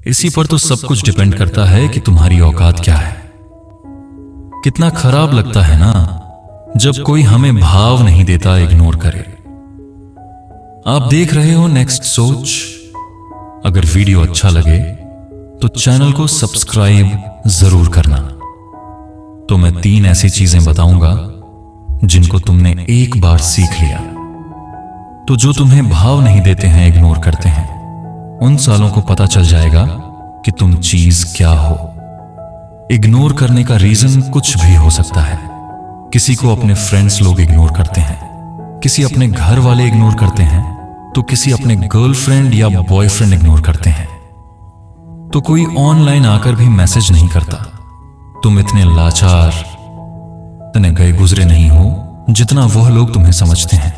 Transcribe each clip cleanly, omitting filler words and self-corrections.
इसी पर तो सब कुछ डिपेंड करता है कि तुम्हारी औकात क्या है। कितना खराब लगता है ना जब कोई हमें भाव नहीं देता, इग्नोर करे। आप देख रहे हो नेक्स्ट सोच। अगर वीडियो अच्छा लगे तो चैनल को सब्सक्राइब जरूर करना। तो मैं 3 ऐसी चीजें बताऊंगा जिनको तुमने एक बार सीख लिया तो जो तुम्हें भाव नहीं देते हैं, इग्नोर करते हैं, उन सालों को पता चल जाएगा कि तुम चीज क्या हो। इग्नोर करने का रीजन कुछ भी हो सकता है। किसी को अपने फ्रेंड्स लोग इग्नोर करते हैं, किसी अपने घर वाले इग्नोर करते हैं, तो किसी अपने गर्लफ्रेंड या बॉयफ्रेंड इग्नोर करते हैं। तो कोई ऑनलाइन आकर भी मैसेज नहीं करता। तुम इतने लाचार, इतने गए गुजरे नहीं हो जितना वह लोग तुम्हें समझते हैं।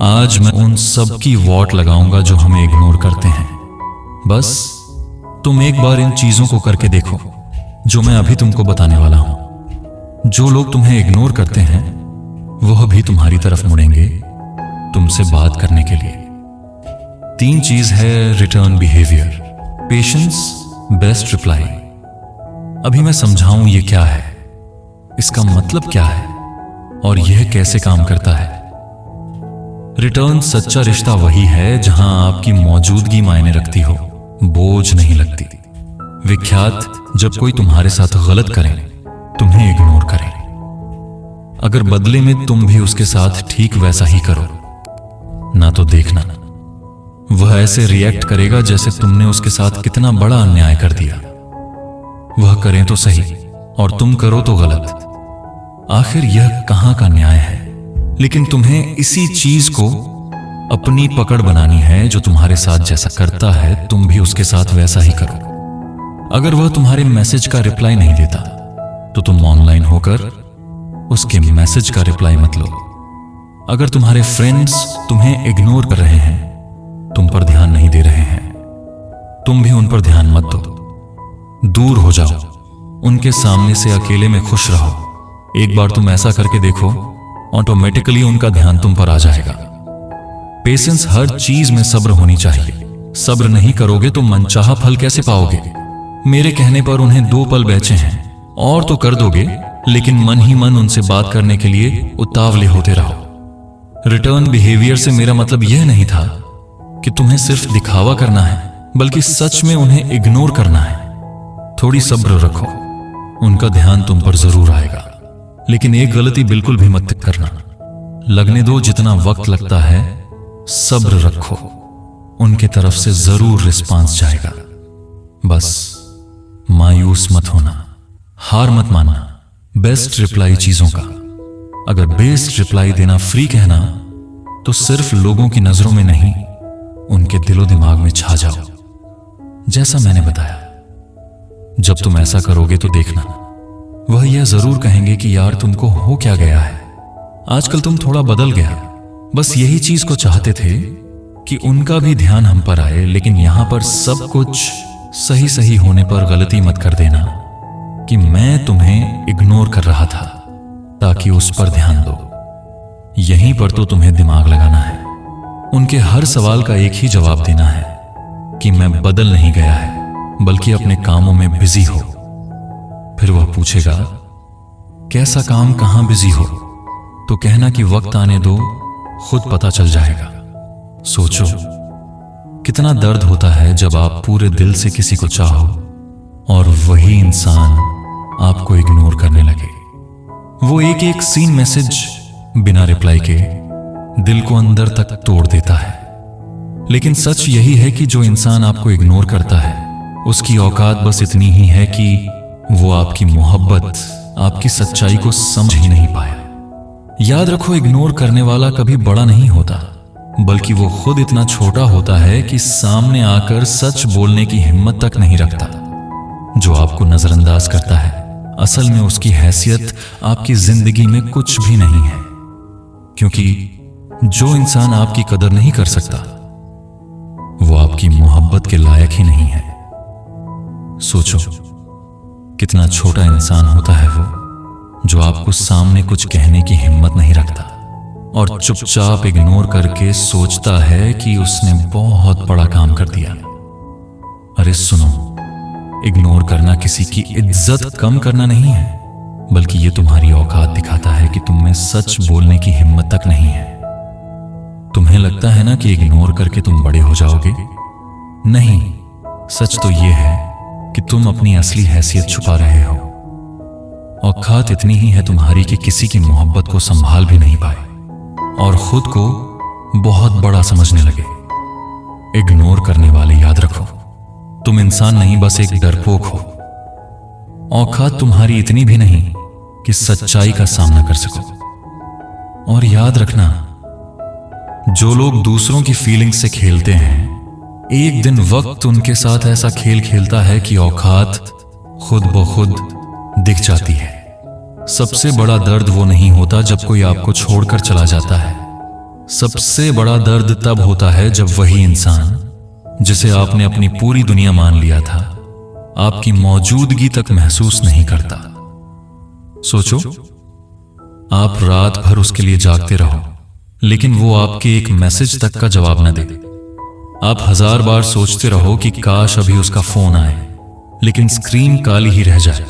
आज मैं उन सब की वॉट लगाऊंगा जो हमें इग्नोर करते हैं। बस तुम एक बार इन चीजों को करके देखो जो मैं अभी तुमको बताने वाला हूं। जो लोग तुम्हें इग्नोर करते हैं वह भी तुम्हारी तरफ मुड़ेंगे तुमसे बात करने के लिए। 3 चीज है return behaviour, patience, best reply. अभी मैं समझाऊं ये क्या है, इसका मतलब क्या है और यह कैसे काम करता है। रिटर्न सच्चा रिश्ता वही है जहां आपकी मौजूदगी मायने रखती हो, बोझ नहीं लगती। विख्यात जब कोई तुम्हारे साथ गलत करे, तुम्हें इग्नोर करे, अगर बदले में तुम भी उसके साथ ठीक वैसा ही करो ना, तो देखना वह ऐसे रिएक्ट करेगा जैसे तुमने उसके साथ कितना बड़ा अन्याय कर दिया। वह करें तो सही और तुम करो तो गलत। आखिर यह कहां का न्याय है? लेकिन तुम्हें इसी चीज को अपनी पकड़ बनानी है। जो तुम्हारे साथ जैसा करता है तुम भी उसके साथ वैसा ही करो। अगर वह तुम्हारे मैसेज का रिप्लाई नहीं देता तो तुम ऑनलाइन होकर उसके मैसेज का रिप्लाई मत लो। अगर तुम्हारे फ्रेंड्स तुम्हें इग्नोर कर रहे हैं, तुम पर ध्यान नहीं दे रहे हैं, तुम भी उन पर ध्यान मत दो। दूर हो जाओ, उनके सामने से अकेले में खुश रहो। एक बार तुम ऐसा करके देखो, ऑटोमेटिकली उनका ध्यान तुम पर आ जाएगा। पेशेंस, हर चीज में सब्र होनी चाहिए। सब्र नहीं करोगे तो मनचाहा फल कैसे पाओगे। मेरे कहने पर उन्हें 2 पल बेचे हैं और तो कर दोगे, लेकिन मन ही मन उनसे बात करने के लिए उतावले होते रहो। रिटर्न बिहेवियर से मेरा मतलब यह नहीं था कि तुम्हें सिर्फ दिखावा करना है, बल्कि सच में उन्हें इग्नोर करना है। थोड़ी सब्र रखो, उनका ध्यान तुम पर जरूर आएगा। लेकिन एक गलती बिल्कुल भी मत करना, लगने दो जितना वक्त लगता है। सब्र रखो, उनके तरफ से जरूर रिस्पांस जाएगा। बस मायूस मत होना, हार मत मानना। बेस्ट रिप्लाई चीजों का, अगर बेस्ट रिप्लाई देना फ्री कहना तो सिर्फ लोगों की नजरों में नहीं, उनके दिलो दिमाग में छा जाओ, जैसा मैंने बताया। जब तुम ऐसा करोगे तो देखना वह यह जरूर कहेंगे कि यार तुमको हो क्या गया है, आजकल तुम थोड़ा बदल गया। बस यही चीज को चाहते थे कि उनका भी ध्यान हम पर आए। लेकिन यहां पर सब कुछ सही सही होने पर गलती मत कर देना कि मैं तुम्हें इग्नोर कर रहा था ताकि उस पर ध्यान दो। यहीं पर तो तुम्हें दिमाग लगाना है। उनके हर सवाल का एक ही जवाब देना है कि मैं बदल नहीं गया है, बल्कि अपने कामों में बिजी हो। फिर वह पूछेगा कैसा काम, कहां बिजी हो, तो कहना कि वक्त आने दो, खुद पता चल जाएगा। सोचो कितना दर्द होता है जब आप पूरे दिल से किसी को चाहो और वही इंसान आपको इग्नोर करने लगे। वो एक एक सीन मैसेज बिना रिप्लाई के दिल को अंदर तक तोड़ देता है। लेकिन सच यही है कि जो इंसान आपको इग्नोर करता है उसकी औकात बस इतनी ही है कि वो आपकी मोहब्बत, आपकी सच्चाई को समझ ही नहीं पाया। याद रखो, इग्नोर करने वाला कभी बड़ा नहीं होता, बल्कि वो खुद इतना छोटा होता है कि सामने आकर सच बोलने की हिम्मत तक नहीं रखता। जो आपको नजरअंदाज करता है असल में उसकी हैसियत आपकी जिंदगी में कुछ भी नहीं है, क्योंकि जो इंसान आपकी कदर नहीं कर सकता वो आपकी मोहब्बत के लायक ही नहीं है। सोचो कितना छोटा इंसान होता है वो जो आपको सामने कुछ कहने की हिम्मत नहीं रखता और चुपचाप इग्नोर करके सोचता है कि उसने बहुत बड़ा काम कर दिया। अरे सुनो, इग्नोर करना किसी की इज्जत कम करना नहीं है, बल्कि ये तुम्हारी औकात दिखाता है कि तुम में सच बोलने की हिम्मत तक नहीं है। तुम्हें लगता है ना कि इग्नोर करके तुम बड़े हो जाओगे? नहीं, सच तो ये है कि तुम अपनी असली हैसियत छुपा रहे हो। औकात इतनी ही है तुम्हारी कि किसी की मोहब्बत को संभाल भी नहीं पाए और खुद को बहुत बड़ा समझने लगे। इग्नोर करने वाले, याद रखो, तुम इंसान नहीं, बस एक डरपोक हो। औकात तुम्हारी इतनी भी नहीं कि सच्चाई का सामना कर सको। और याद रखना, जो लोग दूसरों की फीलिंग्स से खेलते हैं, एक दिन वक्त उनके साथ ऐसा खेल खेलता है कि औकात खुद ब खुद दिख जाती है। सबसे बड़ा दर्द वो नहीं होता जब कोई आपको छोड़कर चला जाता है। सबसे बड़ा दर्द तब होता है जब वही इंसान जिसे आपने अपनी पूरी दुनिया मान लिया था, आपकी मौजूदगी तक महसूस नहीं करता। सोचो, आप रात भर उसके लिए जागते रहो, लेकिन वो आपके एक मैसेज तक का जवाब न दे। आप 1000 बार सोचते रहो कि काश अभी उसका फोन आए, लेकिन स्क्रीन काली ही रह जाए।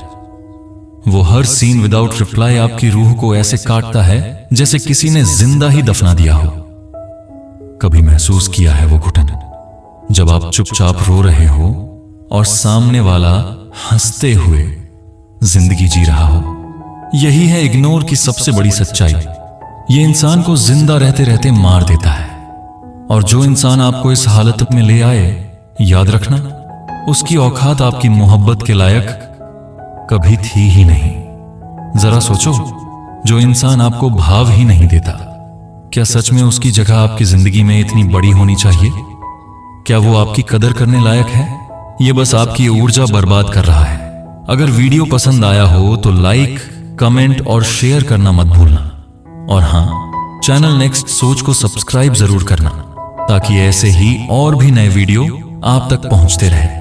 वो हर सीन विदाउट रिप्लाई आपकी रूह को ऐसे काटता है जैसे किसी ने जिंदा ही दफना दिया हो। कभी महसूस किया है वो घुटन, जब आप चुपचाप रो रहे हो और सामने वाला हंसते हुए जिंदगी जी रहा हो? यही है इग्नोर की सबसे बड़ी सच्चाई। ये इंसान को जिंदा रहते रहते मार देता है, और जो इंसान आपको इस हालत में ले आए, याद रखना, उसकी औकात आपकी मोहब्बत के लायक कभी थी ही नहीं। जरा सोचो, जो इंसान आपको भाव ही नहीं देता, क्या सच में उसकी जगह आपकी जिंदगी में इतनी बड़ी होनी चाहिए? क्या वो आपकी कदर करने लायक है? ये बस आपकी ऊर्जा बर्बाद कर रहा है। अगर वीडियो पसंद आया हो तो लाइक, कमेंट और शेयर करना मत भूलना। और हाँ, चैनल नेक्स्ट सोच को सब्सक्राइब जरूर करना, ताकि ऐसे ही और भी नए वीडियो आप तक पहुंचते रहे।